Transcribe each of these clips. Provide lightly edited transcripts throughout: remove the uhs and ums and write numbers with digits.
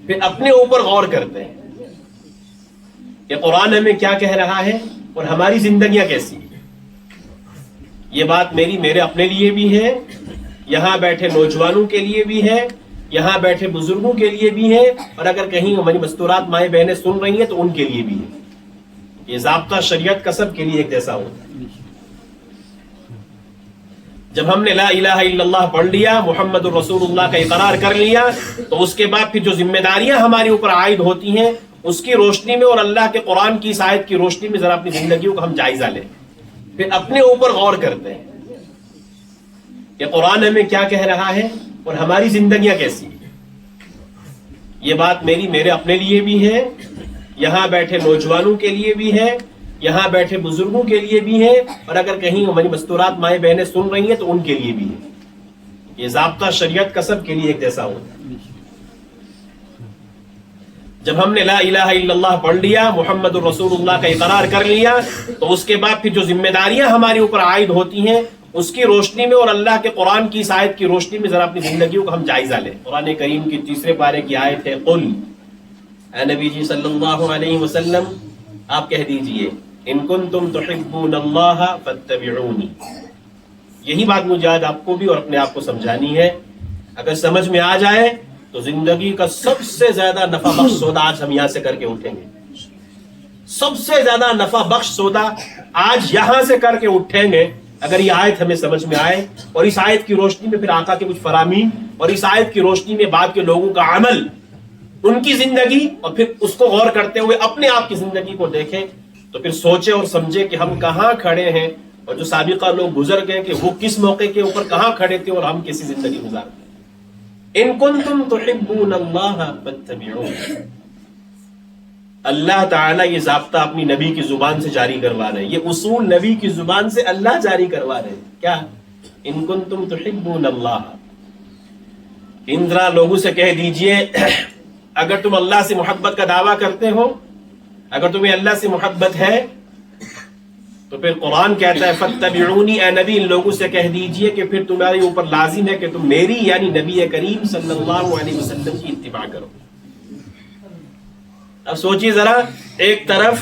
پھر اپنے اوپر غور کرتے ہیں کہ قرآن ہمیں کیا کہہ رہا ہے اور ہماری زندگیاں کیسی ہیں۔ یہ بات میرے اپنے لیے بھی ہے، یہاں بیٹھے نوجوانوں کے لیے بھی ہے، یہاں بیٹھے بزرگوں کے لیے بھی ہے، اور اگر کہیں ہماری مستورات مائیں بہنیں سن رہی ہیں تو ان کے لیے بھی ہے۔ یہ ضابطہ شریعت کا سب کے لیے ایک جیسا ہوتا ہے۔ جب ہم نے لا الہ الا اللہ پڑھ لیا، محمد الرسول اللہ کا اقرار کر لیا، تو اس کے بعد پھر جو ذمہ داریاں ہمارے اوپر عائد ہوتی ہیں اس کی روشنی میں اور اللہ کے قرآن کی اس آیت کی روشنی میں ذرا اپنی زندگیوں کا ہم جائزہ لیں، پھر اپنے اوپر غور کرتے ہیں کہ قرآن ہمیں کیا کہہ رہا ہے اور ہماری زندگیاں کیسی ہیں۔ یہ بات میرے اپنے لیے بھی ہے، یہاں بیٹھے نوجوانوں کے لیے بھی ہے، یہاں بیٹھے بزرگوں کے لیے بھی ہے، اور اگر کہیں ہماری مستورات مائیں بہنیں سن رہی ہیں تو ان کے لیے بھی ہے۔ یہ ضابطہ شریعت کا سب کے لیے ایک جیسا ہوتا ہے۔ جب ہم نے لا الہ الا اللہ پڑھ لیا، محمد الرسول اللہ کا اقرار کر لیا، تو اس کے بعد پھر جو ذمہ داریاں ہمارے اوپر عائد ہوتی ہیں اس کی روشنی میں اور اللہ کے قرآن کی اس آیت کی روشنی میں ذرا اپنی زندگیوں کا ہم جائزہ لیں۔ قرآن کریم کی 3 پارے کی آیت ہے، قل، اے نبی جی صلی اللہ علیہ وسلم آپ کہہ دیجئے، ان کنتم تحبون اللہ فاتبعونی۔ یہی بات مجھے آج آپ کو بھی اور اپنے آپ کو سمجھانی ہے۔ اگر سمجھ میں آ جائے تو زندگی کا سب سے زیادہ نفع بخش سودا آج ہم یہاں سے کر کے اٹھیں گے۔ سب سے زیادہ نفع بخش سودا آج یہاں سے کر کے اٹھیں گے اگر یہ آیت ہمیں سمجھ میں آئے، اور اس آیت کی روشنی میں پھر آقا کے کچھ فرامین، اور اس آیت کی روشنی میں بعد کے لوگوں کا عمل، ان کی زندگی، اور پھر اس کو غور کرتے ہوئے اپنے آپ کی زندگی کو دیکھیں، تو پھر سوچے اور سمجھے کہ ہم کہاں کھڑے ہیں، اور جو سابقہ لوگ گزر گئے کہ وہ کس موقع کے اوپر کہاں کھڑے تھے اور ہم کیسی زندگی گزارتے ہیں۔ ان کنتم تحبون اللہ فاتبعونی۔ اللہ تعالیٰ یہ ضابطہ اپنی نبی کی زبان سے جاری کروا رہے ہیں، یہ اصول نبی کی زبان سے اللہ جاری کروا رہے ہیں۔ کیا؟ ان کنتم تحبون اللہ۔ اندرا لوگوں سے کہہ دیجئے اگر تم اللہ سے محبت کا دعویٰ کرتے ہو، اگر تمہیں اللہ سے محبت ہے تو پھر قرآن کہتا ہے فاتبعونی، اے نبی ان لوگوں سے کہہ دیجئے کہ پھر تمہارے اوپر لازم ہے کہ تم میری یعنی نبی کریم صلی اللہ علیہ وسلم کی اتباع کرو۔ اب سوچیے ذرا، ایک طرف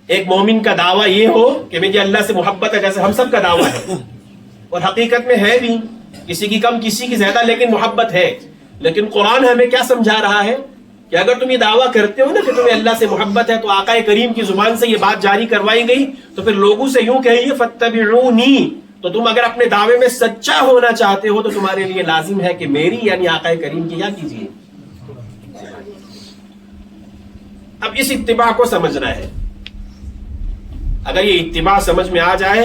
ایک مومن کا دعویٰ یہ ہو کہ مجھے اللہ سے محبت ہے، جیسے ہم سب کا دعویٰ ہے، اور حقیقت میں ہے بھی، کسی کی کم کسی کی زیادہ، لیکن محبت ہے۔ لیکن قرآن ہمیں کیا سمجھا رہا ہے کہ اگر تم یہ دعویٰ کرتے ہو نا کہ تمہیں اللہ سے محبت ہے، تو آقا کریم کی زبان سے یہ بات جاری کروائی گئی، تو پھر لوگوں سے یوں کہیے فاتبعونی۔ تو تم اگر اپنے دعوے میں سچا ہونا چاہتے ہو تو تمہارے لیے لازم ہے کہ میری یعنی آقا کریم کی کیا کیجیے۔ اب اس اتباع کو سمجھنا ہے۔ اگر یہ اتباع سمجھ میں آ جائے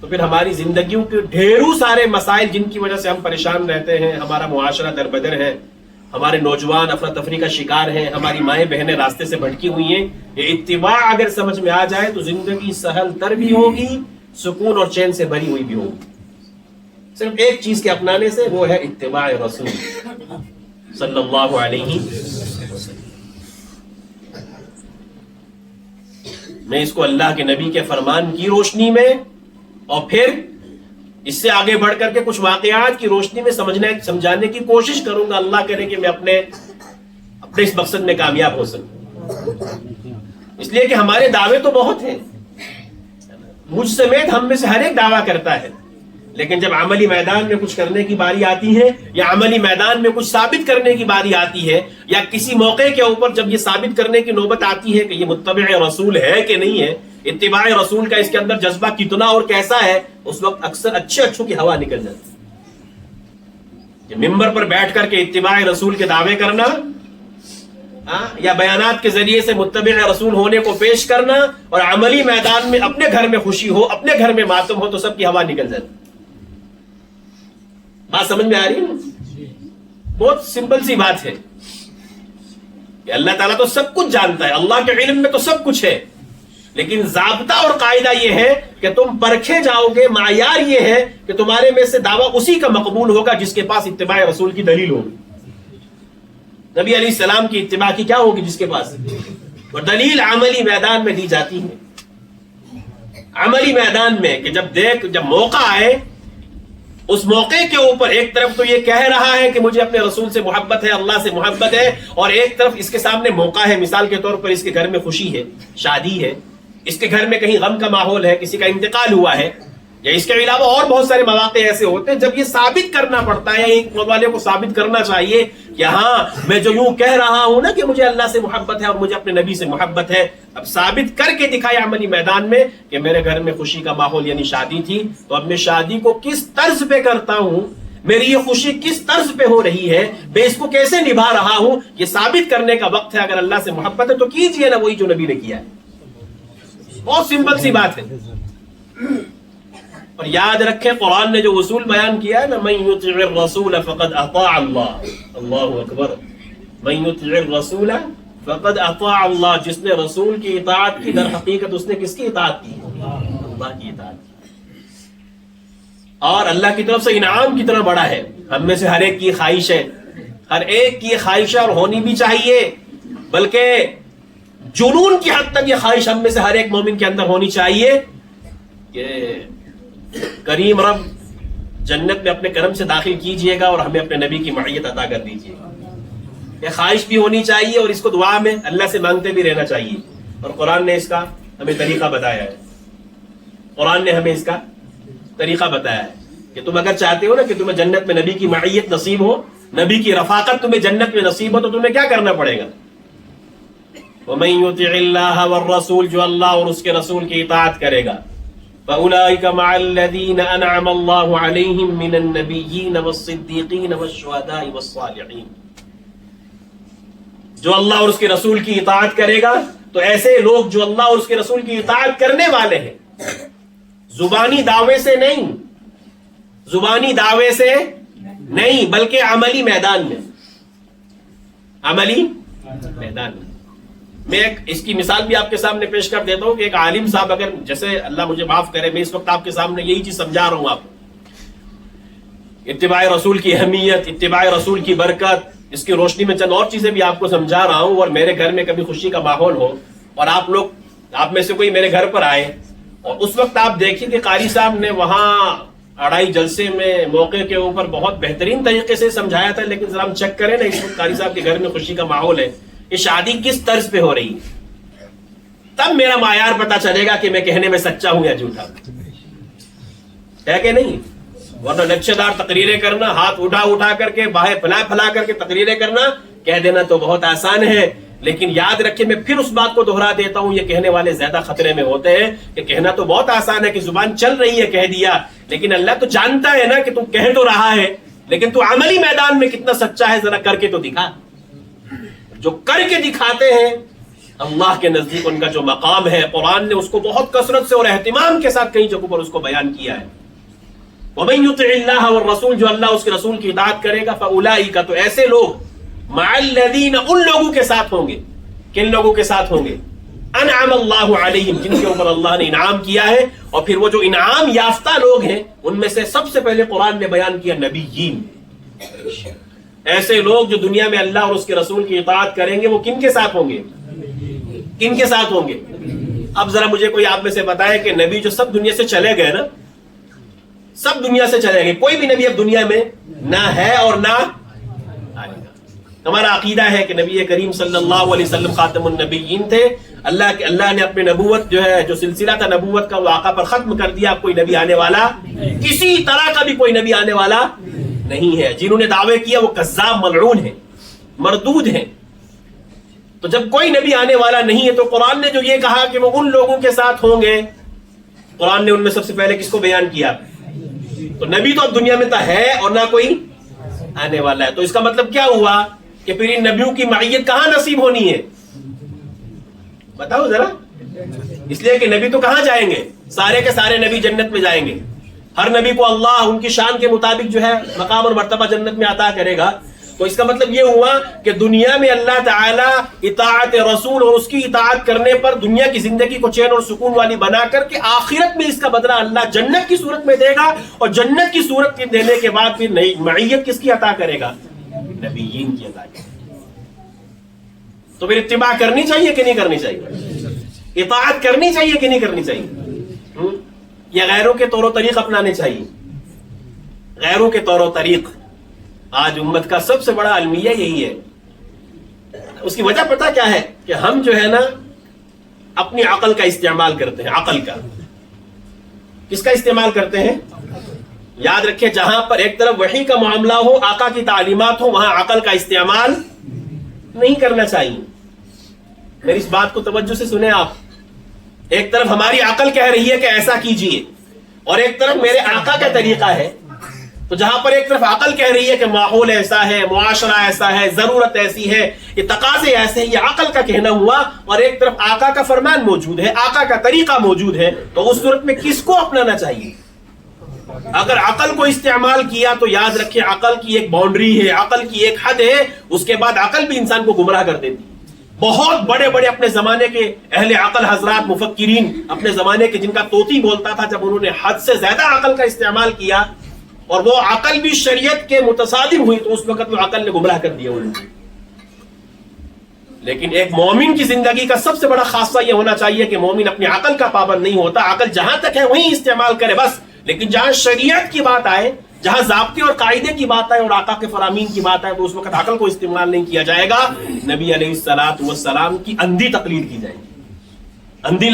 تو پھر ہماری زندگیوں کے ڈھیروں سارے مسائل جن کی وجہ سے ہم پریشان رہتے ہیں، ہمارا معاشرہ دربدر ہے، ہمارے نوجوان افراتفری کا شکار ہیں، ہماری مائیں بہنیں راستے سے بھٹکی ہوئی ہیں، یہ اتباع اگر سمجھ میں آ جائے تو زندگی سہل تر بھی ہوگی، سکون اور چین سے بھری ہوئی بھی ہوگی۔ صرف ایک چیز کے اپنانے سے، وہ ہے اتباع رسول صلی اللہ علیہ وسلم۔ میں اس کو اللہ کے نبی کے فرمان کی روشنی میں اور پھر اس سے آگے بڑھ کر کے کچھ واقعات کی روشنی میں سمجھانے کی کوشش کروں گا۔ اللہ کرے کہ میں اپنے اس مقصد میں کامیاب ہو سکوں، اس لیے کہ ہمارے دعوے تو بہت ہیں، مجھ سمیت ہم میں سے ہر ایک دعویٰ کرتا ہے، لیکن جب عملی میدان میں کچھ کرنے کی باری آتی ہے، یا عملی میدان میں کچھ ثابت کرنے کی باری آتی ہے، یا کسی موقع کے اوپر جب یہ ثابت کرنے کی نوبت آتی ہے کہ یہ متبع رسول ہے کہ نہیں ہے، اتباع رسول کا اس کے اندر جذبہ کتنا اور کیسا ہے، اس وقت اکثر اچھوں کی ہوا نکل جاتی ہے۔ کہ ممبر پر بیٹھ کر کے اتباع رسول کے دعوے کرنا، یا بیانات کے ذریعے سے متبع رسول ہونے کو پیش کرنا، اور عملی میدان میں اپنے گھر میں خوشی ہو، اپنے گھر میں ماتم ہو، تو سب کی ہوا نکل جاتی۔ بات سمجھ میں آ رہی ہے؟ بہت سمپل سی بات ہے کہ اللہ تعالیٰ تو سب کچھ جانتا ہے، اللہ کے علم میں تو سب کچھ ہے، لیکن ضابطہ اور قاعدہ یہ ہے کہ تم پرکھے جاؤ گے، معیار یہ ہے کہ تمہارے میں سے دعویٰ اسی کا مقبول ہوگا جس کے پاس اتباع رسول کی دلیل ہوگی۔ نبی علیہ السلام کی اتباع کی کیا ہوگی؟ جس کے پاس اور دلیل عملی میدان میں دی جاتی ہے، عملی میدان میں، کہ جب موقع آئے اس موقع کے اوپر ایک طرف تو یہ کہہ رہا ہے کہ مجھے اپنے رسول سے محبت ہے، اللہ سے محبت ہے، اور ایک طرف اس کے سامنے موقع ہے، مثال کے طور پر اس کے گھر میں خوشی ہے، شادی ہے، اس کے گھر میں کہیں غم کا ماحول ہے، کسی کا انتقال ہوا ہے، یا اس کے علاوہ اور بہت سارے مواقع ایسے ہوتے ہیں جب یہ ثابت کرنا پڑتا ہے، ایک والے کو ثابت کرنا چاہیے کہ ہاں میں جو یوں کہہ رہا ہوں نا کہ مجھے اللہ سے محبت ہے اور مجھے اپنے نبی سے محبت ہے، اب ثابت کر کے دکھائے عملی میدان میں کہ میرے گھر میں خوشی کا ماحول یعنی شادی تھی، تو اب میں شادی کو کس طرز پہ کرتا ہوں، میری یہ خوشی کس طرز پہ ہو رہی ہے، میں اس کو کیسے نبھا رہا ہوں، یہ ثابت کرنے کا وقت ہے۔ اگر اللہ سے محبت ہے تو کیجئے نا وہی جو نبی نے کیا ہے، بہت سمپل سی بات ہے۔ اور یاد رکھیں قرآن نے جو اصول بیان کیا ہے نا، من یطع الرسول فقد اطاع اللہ، اللہ اکبر، من یطع الرسول فقد اطاع اللہ، جس نے رسول کی اطاعت کی در حقیقت اس نے کس کی اطاعت کی؟ اللہ کی اطاعت کی۔ اور اللہ کی طرف سے انعام کتنا بڑا ہے، ہم میں سے ہر ایک کی خواہش ہے، ہر ایک کی خواہش ہے اور ہونی بھی چاہیے، بلکہ جنون کی حد تک یہ خواہش ہم میں سے ہر ایک مومن کے اندر ہونی چاہیے کہ کریم رب جنت میں اپنے کرم سے داخل کیجئے گا اور ہمیں اپنے نبی کی معیت عطا کر دیجئے گا۔ یہ خواہش بھی ہونی چاہیے اور اس کو دعا میں اللہ سے مانگتے بھی رہنا چاہیے، اور قرآن نے اس کا ہمیں طریقہ بتایا ہے، قرآن نے ہمیں اس کا طریقہ بتایا ہے کہ تم اگر چاہتے ہو نا کہ تمہیں جنت میں نبی کی معیت نصیب ہو، نبی کی رفاقت تمہیں جنت میں نصیب ہو، تو تمہیں کیا کرنا پڑے گا؟ وَمَن يُطِعِ اللَّهَ وَالرَّسُولَ، جو اللہ اور اس کے رسول کی اطاعت کرے گا، فَأُولَٰئِكَ مَعَ الَّذِينَ أَنْعَمَ اللَّهُ عَلَيْهِم مِّنَ النَّبِيِّينَ وَالصِّدِّيقِينَ وَالشُّهَدَاءِ وَالصَّالِحِينَ، جو اللہ اور اس کے رسول کی اطاعت کرے گا تو ایسے لوگ جو اللہ اور اس کے رسول کی اطاعت کرنے والے ہیں، زبانی دعوے سے نہیں، زبانی دعوے سے نہیں، بلکہ عملی میدان میں، عملی میدان میں۔ میں اس کی مثال بھی آپ کے سامنے پیش کر دیتا ہوں کہ ایک عالم صاحب، اگر جیسے اللہ مجھے معاف کرے، میں اس وقت آپ کے سامنے یہی چیز سمجھا رہا ہوں، آپ اتباع رسول کی اہمیت، اتباع رسول کی برکت، اس کی روشنی میں چند اور چیزیں بھی آپ کو سمجھا رہا ہوں، اور میرے گھر میں کبھی خوشی کا ماحول ہو اور آپ میں سے کوئی میرے گھر پر آئے اور اس وقت آپ دیکھیں کہ قاری صاحب نے وہاں اڑائی جلسے میں موقع کے اوپر بہت بہترین طریقے سے سمجھایا تھا، لیکن ذرا ہم چیک کریں نا، اس وقت قاری صاحب کے گھر میں خوشی کا ماحول ہے، یہ شادی کس طرز پہ ہو رہی ہے، تب میرا معیار پتا چلے گا کہ میں کہنے میں سچا ہوں یا جھوٹا ہے کہ نہیں۔ ورنہ نقشے دار تقریریں کرنا، ہاتھ اٹھا کر کے، باہیں پھلا کر کے تقریریں کرنا، کہہ دینا تو بہت آسان ہے، لیکن یاد رکھیں میں پھر اس بات کو دہرا دیتا ہوں، یہ کہنے والے زیادہ خطرے میں ہوتے ہیں کہ کہنا تو بہت آسان ہے کہ زبان چل رہی ہے کہہ دیا، لیکن اللہ تو جانتا ہے نا کہ تم کہہ تو رہا ہے، لیکن تو عملی میدان میں کتنا سچا ہے، ذرا کر کے تو دکھا۔ جو کر کے دکھاتے ہیں اللہ کے نزدیک ان کا جو مقام ہے، قرآن نے اس کو بہت کثرت سے اور اہتمام کے ساتھ کئی جگہوں پر اس کو بیان کیا ہے۔ وَمَن يُطِعِ اللَّهَ وَالرَّسُولَ، جو اللہ اس کے رسول کی اطاعت کرے گا، فَأُولَٰئِكَ، تو ایسے لوگ، مَعَ الَّذِينَ، ان لوگوں کے ساتھ ہوں گے، کن لوگوں کے ساتھ ہوں گے؟ انعم اللہ علیہم، جن کے اوپر اللہ نے انعام کیا ہے، اور پھر وہ جو انعام یافتہ لوگ ہیں ان میں سے سب سے پہلے قرآن نے بیان کیا نبیین، ایسے لوگ جو دنیا میں اللہ اور اس کے رسول کی اطاعت کریں گے، وہ کن کے ساتھ ہوں گے؟ کن کے ساتھ ہوں گے؟ اب ذرا مجھے کوئی آپ میں سے بتائے کہ نبی جو سب دنیا سے چلے گئے نا، سب دنیا سے چلے گئے، کوئی بھی نبی اب دنیا میں نہ ہے اور نہ آئے گا۔ ہمارا عقیدہ ہے کہ نبی کریم صلی اللہ علیہ وسلم خاتم النبیین تھے، اللہ نے اپنی نبوت جو سلسلہ تھا نبوت کا، وہ آقا پر ختم کر دیا، اب کوئی نبی آنے والا، کسی طرح کا بھی کوئی نبی آنے والا نہیں ہے۔ جنہوں نے دعوے کیا وہ کذاب، ملعون ہیں، مردود ہیں۔ تو جب کوئی نبی آنے والا نہیں ہے تو قرآن نے جو یہ کہا کہ وہ ان لوگوں کے ساتھ ہوں گے، قرآن نے ان میں سب سے پہلے کس کو بیان کیا؟ تو نبی تو اب دنیا میں تو ہے اور نہ کوئی آنے والا ہے، تو اس کا مطلب کیا ہوا کہ پھر ان نبیوں کی معیت کہاں نصیب ہونی ہے؟ بتاؤ ذرا۔ اس لیے کہ نبی تو کہاں جائیں گے؟ سارے کے سارے نبی جنت میں جائیں گے، ہر نبی کو اللہ ان کی شان کے مطابق جو ہے مقام اور مرتبہ جنت میں عطا کرے گا۔ تو اس کا مطلب یہ ہوا کہ دنیا میں اللہ تعالیٰ اطاعت رسول اور اس کی اطاعت کرنے پر دنیا کی زندگی کو چین اور سکون والی بنا کر کے آخرت میں اس کا بدلہ اللہ جنت کی صورت میں دے گا، اور جنت کی صورت میں دینے کے بعد پھر نئی معیت کس کی عطا کرے گا؟ نبیین کی عطا کرے گا۔ تو پھر اتباع کرنی چاہیے کہ نہیں کرنی چاہیے؟ اطاعت کرنی چاہیے کہ نہیں کرنی چاہیے؟ یا غیروں کے طور و طریق اپنانے چاہیے؟ غیروں کے طور و طریق. آج امت کا سب سے بڑا المیہ یہی ہے. اس کی وجہ پتہ کیا ہے؟ کہ ہم جو ہے نا اپنی عقل کا استعمال کرتے ہیں. عقل کا کس کا استعمال کرتے ہیں؟ یاد رکھیں، جہاں پر ایک طرف وحی کا معاملہ ہو، آقا کی تعلیمات ہو، وہاں عقل کا استعمال نہیں کرنا چاہیے. میری اس بات کو توجہ سے سنیں آپ. ایک طرف ہماری عقل کہہ رہی ہے کہ ایسا کیجئے، اور ایک طرف میرے آقا کا طریقہ ہے. تو جہاں پر ایک طرف عقل کہہ رہی ہے کہ ماحول ایسا ہے، معاشرہ ایسا ہے، ضرورت ایسی ہے، یہ تقاضے ایسے ہیں، یہ عقل کا کہنا ہوا، اور ایک طرف آقا کا فرمان موجود ہے، آقا کا طریقہ موجود ہے، تو اس صورت میں کس کو اپنانا چاہیے؟ اگر عقل کو استعمال کیا تو یاد رکھیں عقل کی ایک باؤنڈری ہے، عقل کی ایک حد ہے، اس کے بعد عقل بھی انسان کو گمراہ کر دیتی. بہت بڑے بڑے اپنے زمانے کے اہل عقل حضرات، مفکرین اپنے زمانے کے، جن کا طوطی بولتا تھا، جب انہوں نے حد سے زیادہ عقل کا استعمال کیا اور وہ عقل بھی شریعت کے متصادم ہوئی، تو اس وقت وہ عقل نے گمراہ کر دیا انہوں نے. لیکن ایک مومن کی زندگی کا سب سے بڑا خاصہ یہ ہونا چاہیے کہ مومن اپنی عقل کا پابند نہیں ہوتا. عقل جہاں تک ہے وہیں استعمال کرے بس، لیکن جہاں شریعت کی بات آئے، جہاں ضابطے اور قاعدے کی بات آئے اور آقا کے فرامین کی بات آئے، تو اس وقت عقل کو استعمال نہیں کیا جائے گا. نبی علیہ الصلوۃ والسلام کی اندھی تقلید کی جائے گی. اندھی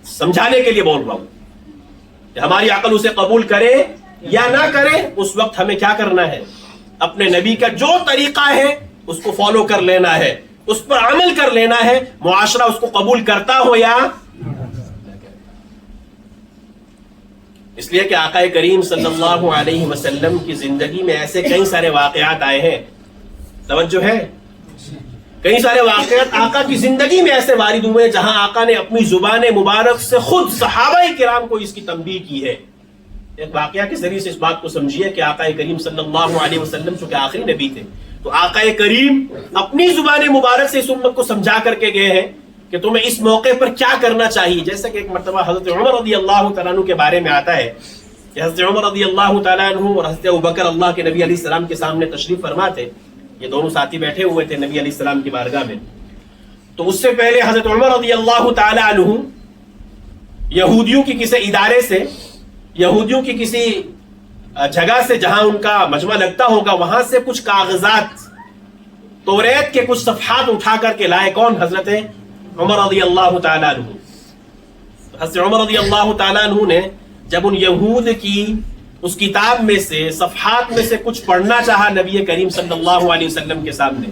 سمجھانے کے لیے بول رہا ہوں کہ ہماری عقل اسے قبول کرے یا نہ کرے، اس وقت ہمیں کیا کرنا ہے؟ اپنے نبی کا جو طریقہ ہے اس کو فالو کر لینا ہے، اس پر عمل کر لینا ہے، معاشرہ اس کو قبول کرتا ہو یا. اس لیے کہ آقا کریم صلی اللہ علیہ وسلم کی زندگی میں ایسے کئی سارے واقعات آئے ہیں. توجہ ہے؟ کئی سارے واقعات آقا کی زندگی میں ایسے وارد ہوئے جہاں آقا نے اپنی زبان مبارک سے خود صحابہ کرام کو اس کی تنبیہ کی ہے. ایک واقعہ کے ذریعے سے اس بات کو سمجھیے کہ آقا کریم صلی اللہ علیہ وسلم چونکہ آخری نبی تھے، تو آقا کریم اپنی زبان مبارک سے اس امت کو سمجھا کر کے گئے ہیں کہ تمہیں اس موقع پر کیا کرنا چاہیے. جیسا کہ ایک مرتبہ حضرت عمر رضی اللہ تعالیٰ عنہ کے بارے میں آتا ہے کہ حضرت عمر رضی اللہ تعالیٰ عنہ اور حضرت ابوبکر اللہ کے نبی علیہ السلام کے سامنے تشریف فرما تھے. یہ دونوں ساتھی بیٹھے ہوئے تھے نبی علیہ السلام کی بارگاہ میں. تو اس سے پہلے حضرت عمر رضی اللہ تعالیٰ عنہ یہودیوں کی کسی ادارے سے، یہودیوں کی کسی جگہ سے جہاں ان کا مجمع لگتا ہوگا، وہاں سے کچھ کاغذات، توریت کے کچھ صفحات اٹھا کر کے لائے. کون؟ حضرت عمر رضی اللہ تعالیٰ عنہ. حضرت عمر رضی اللہ تعالیٰ عنہ نے جب ان یہود کی اس کتاب میں سے، صفحات میں سے کچھ پڑھنا چاہا نبی کریم صلی اللہ علیہ وسلم کے سامنے،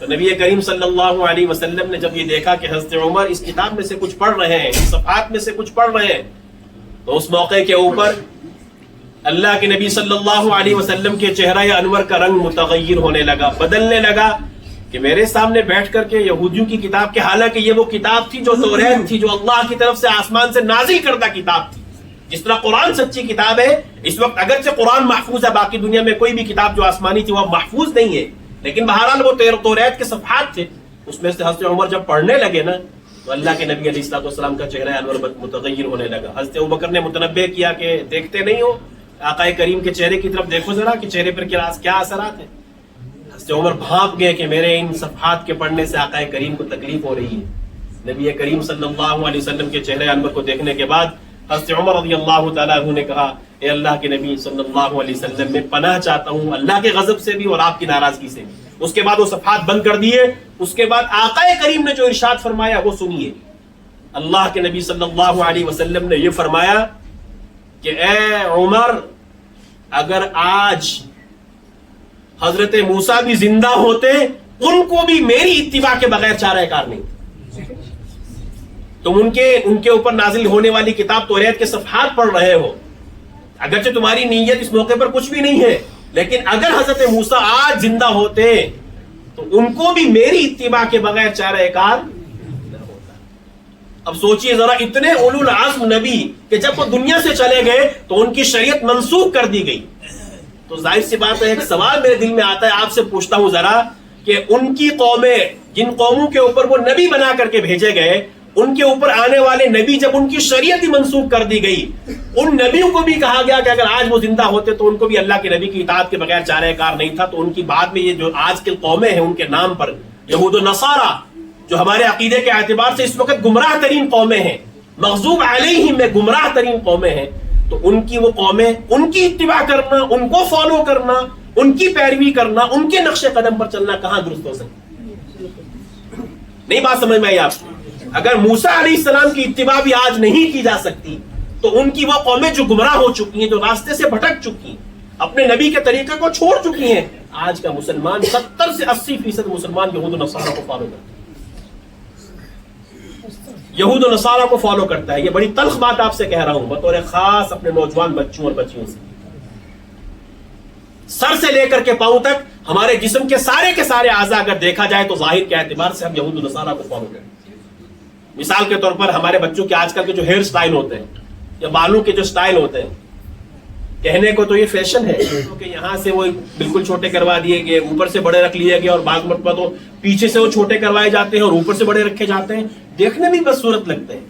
تو نبی کریم صلی اللہ علیہ وسلم نے جب یہ دیکھا کہ حضرت عمر اس کتاب میں سے کچھ پڑھ رہے ہیں، اس صفحات میں سے کچھ پڑھ رہے ہیں، تو اس موقع کے اوپر اللہ کے نبی صلی اللہ علیہ وسلم کے چہرہ انور کا رنگ متغیر ہونے لگا، بدلنے لگا، کہ میرے سامنے بیٹھ کر کے یہودیوں کی کتاب کے، حالانکہ یہ وہ کتاب تھی جو توریت تھی، جو اللہ کی طرف سے آسمان سے نازل کردہ کتاب تھی. جس طرح قرآن سچی کتاب ہے، اس وقت اگرچہ قرآن محفوظ ہے، باقی دنیا میں کوئی بھی کتاب جو آسمانی تھی وہ محفوظ نہیں ہے، لیکن بہرحال وہ توریت کے صفحات تھے. اس میں سے حضرت عمر جب پڑھنے لگے نا، تو اللہ کے نبی علیہ السلام کا چہرہ انور متغیر ہونے لگا. حضرت ابوبکر نے متنبہ کیا کہ دیکھتے نہیں ہو، آقا کریم کے چہرے کی طرف دیکھو ذرا کہ چہرے پر کیا اثرات ہیں. حضرت عمر بھانپ گئے کہ میرے ان صفحات کے پڑھنے سے آقا کریم کو تکلیف ہو رہی ہے. نبی کریم صلی اللہ علیہ وسلم کے چہرے انور کو دیکھنے کے بعد حضرت عمر رضی اللہ تعالیٰ عنہ نے کہا، اے اللہ کے نبی صلی اللہ علیہ وسلم، میں پناہ چاہتا ہوں اللہ کے غضب سے بھی اور آپ کی ناراضگی سے بھی. اس کے بعد وہ صفحات بند کر دیے. اس کے بعد آقا کریم نے جو ارشاد فرمایا وہ سنیے. اللہ کے نبی صلی اللہ علیہ وسلم نے یہ فرمایا کہ اے عمر، اگر آج حضرت موسیٰ بھی زندہ ہوتے، ان کو بھی میری اتباع کے بغیر چارہ کار نہیں. تم ان کے اوپر نازل ہونے والی کتاب توریت کے صفحات پڑھ رہے ہو، اگرچہ تمہاری نیت اس موقع پر کچھ بھی نہیں ہے، لیکن اگر حضرت موسیٰ آج زندہ ہوتے تو ان کو بھی میری اتباع کے بغیر چارہ کار نہ ہوتا. اب سوچئے ذرا، اتنے اولو العزم نبی کہ جب وہ دنیا سے چلے گئے تو ان کی شریعت منسوخ کر دی گئی. تو ظاہر سی بات ہے، ایک سوال میرے دل میں آتا ہے، آپ سے پوچھتا ہوں ذرا کہ ان کی قومیں، جن قوموں کے اوپر وہ نبی بنا کر کے بھیجے گئے، ان کے اوپر آنے والے نبی جب ان کی شریعت ہی منسوخ کر دی گئی، ان نبیوں کو بھی کہا گیا کہ اگر آج وہ زندہ ہوتے تو ان کو بھی اللہ کے نبی کی اطاعت کے بغیر چارہ کار نہیں تھا. تو ان کی بعد میں یہ جو آج کے قومیں ہیں، ان کے نام پر یہود و نصارہ، جو ہمارے عقیدے کے اعتبار سے اس وقت گمراہ ترین قومیں ہیں، مغضوب علیہم میں گمراہ ترین قومیں ہیں، تو ان کی وہ قومیں، ان کی اتباع کرنا، ان کو فالو کرنا، ان کی پیروی کرنا، ان کے نقش قدم پر چلنا کہاں درست ہو سکتا؟ نہیں بات سمجھ میں آئی آپ کو؟ اگر موسیٰ علیہ السلام کی اتباع بھی آج نہیں کی جا سکتی تو ان کی وہ قومیں جو گمراہ ہو چکی ہیں، جو راستے سے بھٹک چکی ہیں، اپنے نبی کے طریقے کو چھوڑ چکی ہیں، آج کا مسلمان 70 سے 80% مسلمان یہود و نصارہ کو فالو کرتا ہے، یہود و نصارہ کو فالو کرتا ہے۔ یہ بڑی تلخ بات آپ سے کہہ رہا ہوں بطور خاص اپنے نوجوان بچوں اور بچیوں سے، سر سے لے کر کے پاؤں تک ہمارے جسم کے سارے اعضاء اگر دیکھا جائے تو ظاہر کے اعتبار سے ہم یہود و نصارہ کو فالو کرتے ہیں۔ مثال کے طور پر ہمارے بچوں کے آج کل کے جو ہیئر سٹائل ہوتے ہیں یا بالوں کے جو سٹائل ہوتے ہیں، کہنے کو تو یہ فیشن ہے کہ یہاں سے وہ بالکل چھوٹے کروا دیے گئے، اوپر سے بڑے رکھ لیے گئے، اور بعض مرتبہ تو پیچھے سے وہ چھوٹے کروائے جاتے ہیں اور اوپر سے بڑے رکھے جاتے ہیں، دیکھنے بھی بدصورت لگتے ہیں،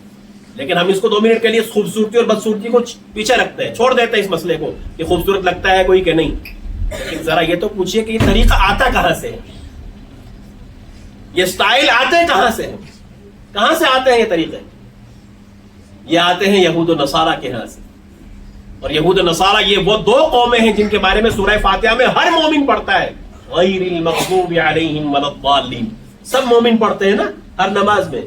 لیکن ہم اس کو 2 منٹ کے لیے خوبصورتی اور بدصورتی کو پیچھے رکھتے ہیں، چھوڑ دیتے ہیں اس مسئلے کو کہ خوبصورت لگتا ہے کوئی کہ نہیں۔ لیکن ذرا یہ تو پوچھئے کہ یہ طریقہ آتا کہاں سے ہے، یہ سٹائل آتے کہاں سے ہے، کہاں سے آتے ہیں یہ طریقے؟ یہ آتے ہیں یہود و نصارہ کے ہاں سے۔ اور یہود و نصارہ یہ وہ 2 قومیں ہیں جن کے بارے میں سورہ فاتحہ میں ہر مومن پڑھتا ہے، غیر المغضوب علیہم ولا الضالین، سب مومن پڑھتے ہیں نا ہر نماز میں۔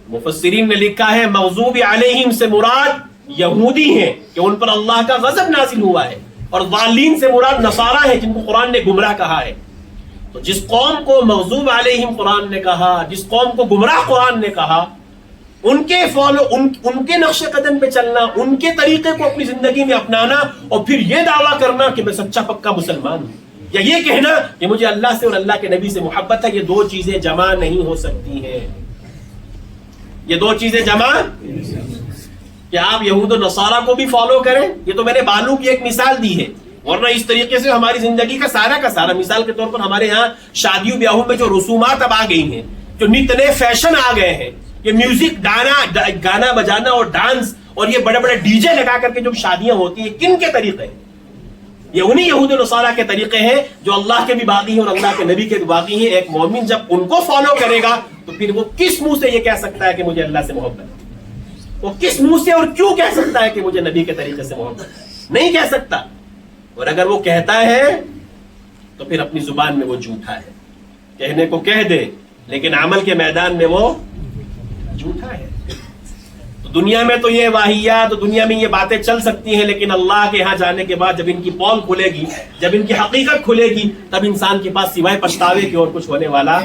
مفسرین نے لکھا ہے مغضوب علیہم سے مراد یہودی ہیں کہ ان پر اللہ کا غضب نازل ہوا ہے، اور ضالین سے مراد نصارہ ہیں جن کو قرآن نے گمراہ کہا ہے۔ تو جس قوم کو مغضوب علیہم قرآن نے کہا، جس قوم کو گمراہ قرآن نے کہا، ان کے فالو، ان کے نقش قدم پہ چلنا، ان کے طریقے کو اپنی زندگی میں اپنانا، اور پھر یہ دعویٰ کرنا کہ میں سچا پکا مسلمان ہوں، یا یہ کہنا کہ مجھے اللہ سے اور اللہ کے نبی سے محبت ہے، یہ 2 چیزیں جمع نہیں ہو سکتی ہیں۔ یہ 2 چیزیں جمع، کہ آپ یہود و نصارہ کو بھی فالو کریں، یہ تو میں نے بالوں کی ایک مثال دی ہے، ورنہ اس طریقے سے ہماری زندگی کا سارا مثال کے طور پر ہمارے ہاں شادیوں بیاہوں میں جو رسومات اب آ گئی ہیں، جو نت نئے فیشن آ گئے ہیں، یہ میوزک، گانا بجانا اور ڈانس، اور یہ بڑے بڑے ڈی جے لگا کر کے جو شادیاں ہوتی ہیں، کن کے طریقے ہیں؟ یہ انہی یہود و نصارہ کے طریقے ہیں جو اللہ کے بھی باغی ہیں اور اللہ کے نبی کے بھی باغی ہیں۔ ایک مومن جب ان کو فالو کرے گا تو پھر وہ کس منہ سے یہ کہہ سکتا ہے کہ مجھے اللہ سے محبت ہے؟ وہ کس منہ سے اور کیوں کہہ سکتا ہے کہ مجھے نبی کے طریقے سے محبت ہے؟ نہیں کہہ سکتا۔ اور اگر وہ کہتا ہے تو پھر اپنی زبان میں وہ جھوٹا ہے، کہنے کو کہہ دے لیکن عمل کے میدان میں وہ جھوٹا ہے۔ تو دنیا میں تو یہ واہیات، دنیا میں یہ باتیں چل سکتی ہیں، لیکن اللہ کے ہاں جانے کے بعد جب ان کی پول کھلے گی، جب ان کی حقیقت کھلے گی، تب انسان کے پاس سوائے پچھتاوے کی اور کچھ ہونے والا۔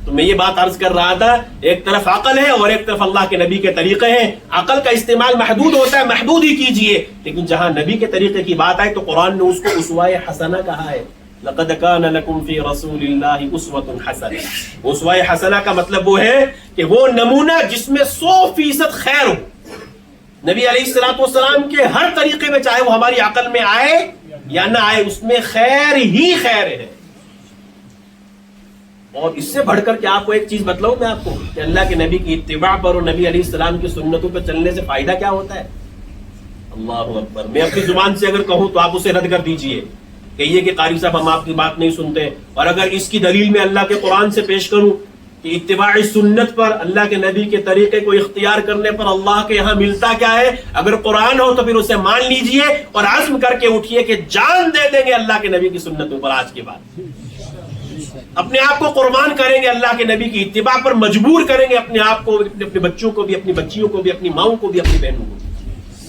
تو میں یہ بات عرض کر رہا تھا، ایک طرف عقل ہے اور ایک طرف اللہ کے نبی کے طریقے ہیں۔ عقل کا استعمال محدود ہوتا ہے، محدود ہی کیجئے، لیکن جہاں نبی کے طریقے کی بات آئے تو قرآن نے اس کو اسوہ حسنہ کہا ہے۔ لقد كان لكم في رسول الله اسوة حسنة۔ اسوہ حسنہ کا مطلب وہ ہے کہ وہ نمونہ جس میں 100% خیر ہو۔ نبی علیہ الصلوۃ والسلام کے ہر طریقے میں، چاہے وہ ہماری عقل میں آئے یا نہ آئے، اس میں خیر ہی خیر ہے۔ اور اس سے بڑھ کر کے آپ کو ایک چیز بتلاؤں میں آپ کو کہ اللہ کے نبی کی اتباع پر اور نبی علیہ السلام کی سنتوں پر چلنے سے فائدہ کیا ہوتا ہے؟ اللہ اکبر۔ میں اپنی زبان سے اگر کہوں تو آپ اسے رد کر دیجئے، کہیے کہ قاری صاحب ہم آپ کی بات نہیں سنتے، اور اگر اس کی دلیل میں اللہ کے قرآن سے پیش کروں کہ اتباع سنت پر، اللہ کے نبی کے طریقے کو اختیار کرنے پر اللہ کے یہاں ملتا کیا ہے، اگر قرآن ہو تو پھر اسے مان لیجئے اور عزم کر کے اٹھیے کہ جان دے دیں گے اللہ کے نبی کی سنتوں پر۔ آج کے بعد اپنے آپ کو قربان کریں گے، اللہ کے نبی کی اتباع پر مجبور کریں گے اپنے آپ کو، اپنے بچوں کو بھی، اپنی بچیوں کو بھی، اپنی ماؤں کو بھی، اپنی بہنوں کو بھی۔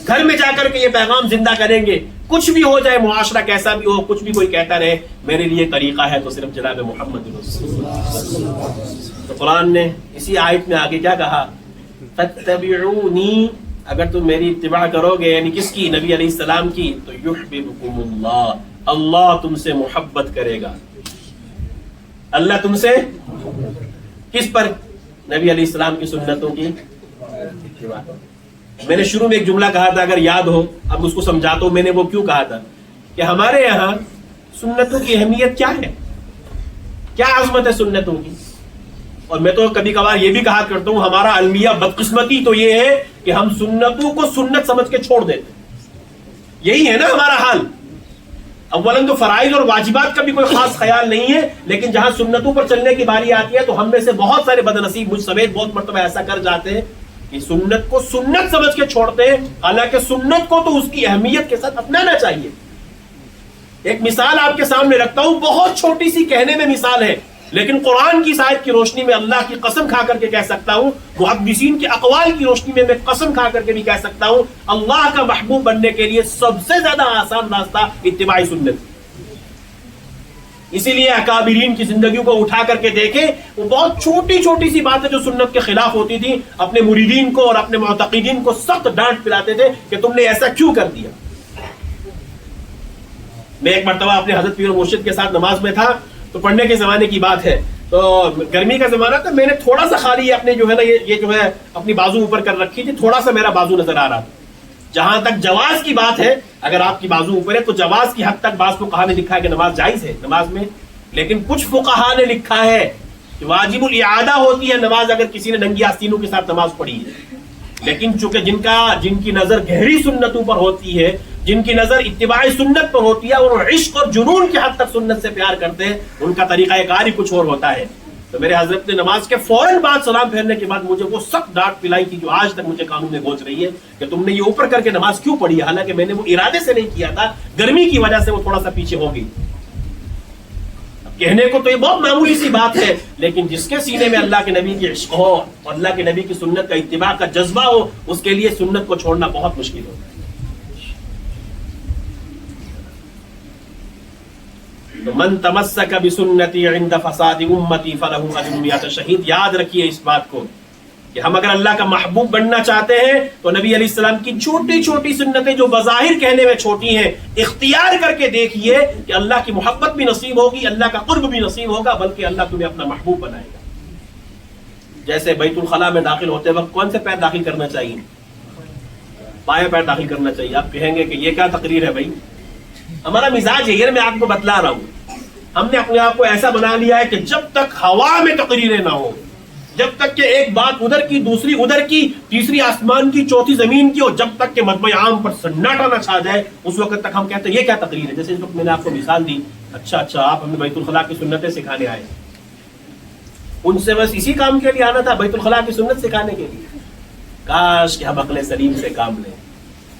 گھر میں جا کر کے یہ پیغام زندہ کریں گے، کچھ بھی ہو جائے، معاشرہ کیسا بھی ہو، کچھ بھی کوئی کہتا رہے، میرے لیے طریقہ ہے تو صرف جناب محمد رسول اللہ۔ تو قرآن نے اسی آیت میں آگے کیا کہا؟ فاتبعونی، اگر تم میری اتباع کرو گے، یعنی کس کی؟ نبی علیہ السلام کی، تو یحببکم اللہ، اللہ تم سے محبت کرے گا۔ اللہ تم سے کس پر؟ نبی علیہ السلام کی سنتوں کی اتباع۔ میں نے شروع میں ایک جملہ کہا تھا، اگر یاد ہو، اب اس کو سمجھاتا ہوں میں نے وہ کیوں کہا تھا، کہ ہمارے یہاں سنتوں کی اہمیت کیا ہے، کیا عظمت ہے سنتوں کی۔ اور میں تو کبھی کبھار یہ بھی کہا کرتا ہوں، ہمارا المیہ بدقسمتی تو یہ ہے کہ ہم سنتوں کو سنت سمجھ کے چھوڑ دیتے، یہی ہے نا ہمارا حال۔ اولاً تو فرائض اور واجبات کا بھی کوئی خاص خیال نہیں ہے، لیکن جہاں سنتوں پر چلنے کی باری آتی ہے تو ہم میں سے بہت سارے بدنصیب، مجھ سمیت بہت مرتبہ ایسا کر جاتے ہیں کہ سنت کو سنت سمجھ کے چھوڑتے ہیں، حالانکہ سنت کو تو اس کی اہمیت کے ساتھ اپنانا چاہیے۔ ایک مثال آپ کے سامنے رکھتا ہوں، بہت چھوٹی سی کہنے میں مثال ہے، لیکن قرآن کی آیت کی روشنی میں اللہ کی قسم کھا کر کے کہہ سکتا ہوں، محدثین کے اقوال کی روشنی میں قسم کھا کر کے بھی کہہ سکتا ہوں، اللہ کا محبوب بننے کے لیے سب سے زیادہ آسان راستہ اتباع سنت۔ اسی لیے اکابرین کی زندگیوں کو اٹھا کر کے دیکھیں، وہ بہت چھوٹی چھوٹی سی باتیں جو سنت کے خلاف ہوتی تھی، اپنے مریدین کو اور اپنے معتقدین کو سخت ڈانٹ پلاتے تھے کہ تم نے ایسا کیوں کر دیا۔ میں ایک مرتبہ اپنے حضرت پیر و مرشد کے ساتھ نماز میں تھا، تو پڑھنے کے زمانے کی بات ہے، تو گرمی کا زمانہ تھا، میں نے تھوڑا سا خالی اپنے جو ہے نا یہ جو ہے اپنی بازو اوپر کر رکھی تھی، تھوڑا سا میرا بازو نظر آ رہا تھا۔ جہاں تک جواز کی بات ہے، اگر آپ کی بازو اوپر ہے تو جواز کی حد تک بعض فقہا نے لکھا ہے کہ نماز جائز ہے نماز میں، لیکن کچھ فقہا نے لکھا ہے کہ واجب الاعادہ ہوتی ہے نماز اگر کسی نے ننگی آستینوں کے ساتھ نماز پڑھی ہے۔ لیکن چونکہ جن کی نظر گہری سنتوں پر ہوتی ہے، جن کی نظر اتباع سنت پر ہوتی ہے اور عشق اور جنون کی حد تک سنت سے پیار کرتے ہیں، ان کا طریقہ کار ہی کچھ اور ہوتا ہے۔ تو میرے حضرت نے نماز کے فوراً بعد سلام پھیرنے کے بعد مجھے وہ سخت ڈانٹ پلائی تھی جو آج تک مجھے کانوں میں گونج رہی ہے کہ تم نے یہ اوپر کر کے نماز کیوں پڑھی ہے، حالانکہ میں نے وہ ارادے سے نہیں کیا تھا، گرمی کی وجہ سے وہ تھوڑا سا پیچھے ہو گئی۔ کہنے کو تو یہ بہت معمولی سی بات ہے، لیکن جس کے سینے میں اللہ کے نبی کی عشق ہو اور اللہ کے نبی کی سنت کا اتباع کا جذبہ ہو، اس کے لیے سنت کو چھوڑنا بہت مشکل ہوتا ہے۔ تو من تمسک بسنتی عند فساد امتی فلہ اجر مئۃ شہید، یاد رکھیے اس بات کو کہ ہم اگر اللہ کا محبوب بننا چاہتے ہیں تو نبی علیہ السلام کی چھوٹی چھوٹی سنتیں جو بظاہر کہنے میں چھوٹی ہیں، اختیار کر کے دیکھیے کہ اللہ کی محبت بھی نصیب ہوگی، اللہ کا قرب بھی نصیب ہوگا، بلکہ اللہ تمہیں اپنا محبوب بنائے گا۔ جیسے بیت الخلاء میں داخل ہوتے وقت کون سے پیر داخل کرنا چاہیے؟ بائیں پیر داخل کرنا چاہیے۔ آپ کہیں گے کہ یہ کیا تقریر ہے بھائی؟ ہمارا مزاج ہے، یہ میں آپ کو بتلا رہا ہوں۔ ہم نے اپنے آپ کو ایسا بنا لیا ہے کہ جب تک ہوا میں تقریریں نہ ہو، جب تک کہ ایک بات ادھر کی دوسری ادھر کی تیسری آسمان کی چوتھی زمین کی، اور جب تک کہ مجمع عام پر سناٹا نہ چھا جائے، اس وقت تک ہم کہتے ہیں یہ کیا تقریر ہے۔ جیسے اس وقت میں نے آپ کو مثال دی، اچھا آپ ہمیں بیت الخلاء کی سنتیں سکھانے آئے، ان سے بس اسی کام کے لیے آنا تھا، بیت الخلاء کی سنت سکھانے کے لیے۔ کاش کہ ہم عقل سلیم سے کام لیں،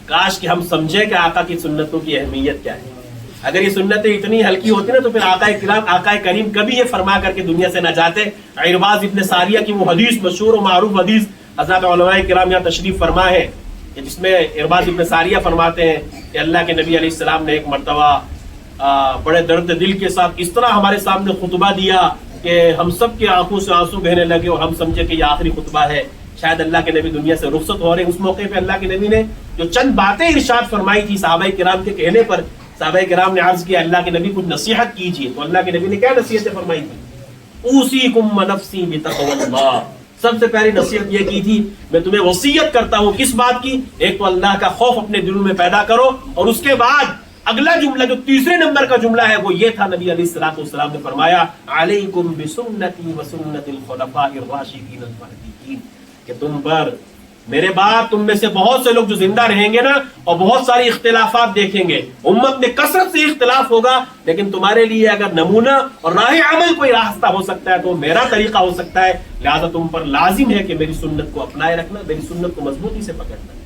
کاش کہ ہم سمجھیں کہ آقا کی سنتوں کی اہمیت کیا ہے۔ اگر یہ سنتیں اتنی ہلکی ہوتی نا تو پھر آقا کریم کبھی یہ فرما کر کے دنیا سے نہ جاتے۔ عرباض ابن ساریہ کی وہ حدیث، مشہور و معروف حدیث، حضرات علماء کرام یہاں تشریف فرما ہے کہ جس میں عرباض ابن ساریہ فرماتے ہیں کہ اللہ کے نبی علیہ السلام نے ایک مرتبہ بڑے درد دل کے ساتھ اس طرح ہمارے سامنے خطبہ دیا کہ ہم سب کی آنکھوں سے آنسو بہنے لگے اور ہم سمجھے کہ یہ آخری خطبہ ہے، شاید اللہ کے نبی دنیا سے رخصت ہو رہے ہیں۔ اس موقع پہ اللہ کے نبی نے جو چند باتیں ارشاد فرمائی تھی صحابہ کرام کے کہنے پر، صحابہ کرام نے عرض کیا اللہ کے نبی کچھ نصیحت کیجیے، تو اللہ کے نبی نے کیا نصیحتیں فرمائی تھی؟ اوصیکم ونفسی بتقوی اللہ، سب سے پہلی نصیحت یہ کی تھی میں تمہیں وصیت کرتا ہوں کس بات کی؟ ایک تو اللہ کا خوف اپنے دلوں میں پیدا کرو، اور اس کے بعد اگلا جملہ جو تیسرے نمبر کا جملہ ہے وہ یہ تھا، نبی علیہ الصلوۃ والسلام نے فرمایا علیکم بسنتی وسنت الخلفاء الراشدین المہدیین، کہ تم پر میرے بعد تم میں سے بہت سے لوگ جو زندہ رہیں گے نا، اور بہت ساری اختلافات دیکھیں گے، امت میں کثرت سے اختلاف ہوگا، لیکن تمہارے لیے اگر نمونہ اور راہ عمل کوئی راستہ ہو سکتا ہے تو میرا طریقہ ہو سکتا ہے، لہذا تم پر لازم ہے کہ میری سنت کو اپنائے رکھنا، میری سنت کو مضبوطی سے پکڑنا۔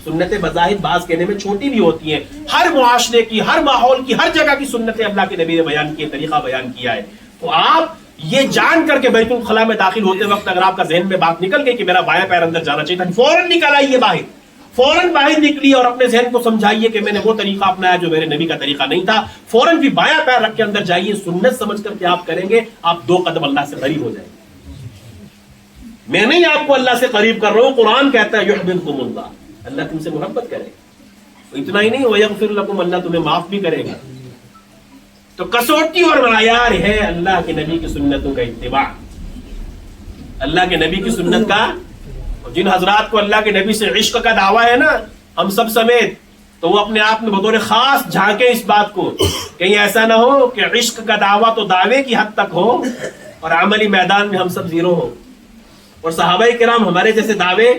سنتیں بظاہر بعض کہنے میں چھوٹی بھی ہوتی ہیں، ہر معاشرے کی، ہر ماحول کی، ہر جگہ کی سنتیں اللہ کے نبی نے بیان کی، طریقہ بیان کیا ہے۔ تو آپ یہ جان کر کے بیت الخلاء میں داخل ہوتے وقت اگر آپ کا ذہن میں بات نکل گئی کہ میرا بایاں پیر اندر جانا چاہیے تھا، فوراً نکل آئیے باہر، فوراً باہر نکلی اور اپنے ذہن کو سمجھائیے کہ میں نے وہ طریقہ اپنایا جو میرے نبی کا طریقہ نہیں تھا، فوراً بھی بایاں پیر رکھ کے اندر جائیے، سنت سمجھ کر کے آپ کریں گے، آپ 2 قدم اللہ سے قریب ہو جائیں گے۔ میں نہیں آپ کو اللہ سے قریب کر رہا ہوں، قرآن کہتا ہے یحببکم اللہ، اللہ تم سے محبت کرے، اتنا ہی نہیں ویغفر لکم، اللہ تمہیں معاف بھی کرے گا۔ تو کسوٹی اور معیار ہے اللہ کے نبی کی سنتوں کا اتباع، اللہ کے نبی کی سنت کا۔ جن حضرات کو اللہ کے نبی سے عشق کا دعویٰ ہے نا، ہم سب سمیت، تو وہ اپنے آپ میں بطور خاص جھانکیں اس بات کو، کہیں ایسا نہ ہو کہ عشق کا دعویٰ تو دعوے کی حد تک ہو اور عملی میدان میں ہم سب زیرو ہو۔ اور صحابہ کرام ہمارے جیسے دعوے،